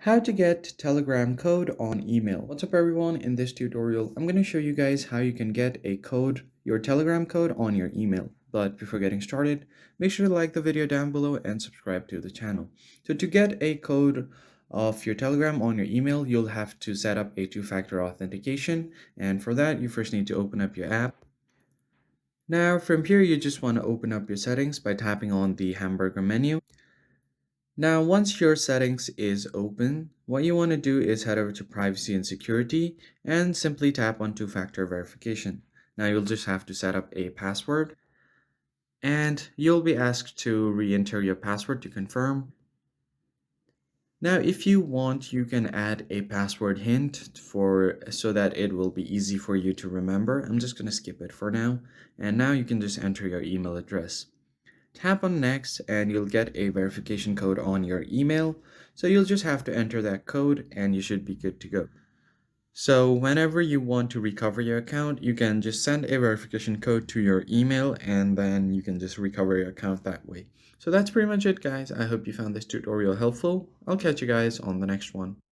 How to get Telegram code on email. What's up everyone? In this tutorial, I'm going to show you guys how you can get a code, your Telegram code on your email. But before getting started, make sure to like the video down below and subscribe to the channel. So to get a code of your Telegram on your email, you'll have to set up a two-factor authentication. And for that, you first need to open up your app. Now from here, you just want to open up your settings by tapping on the hamburger menu. Now, once your settings is open, what you want to do is head over to privacy and security and simply tap on two-factor verification. Now, you'll just have to set up a password and you'll be asked to re-enter your password to confirm. Now, if you want, you can add a password hint so that it will be easy for you to remember. I'm just going to skip it for now. And now you can just enter your email address. Tap on next and you'll get a verification code on your email. So you'll just have to enter that code and you should be good to go. So whenever you want to recover your account, you can just send a verification code to your email and then you can just recover your account that way. So that's pretty much it, guys. I hope you found this tutorial helpful. I'll catch you guys on the next one.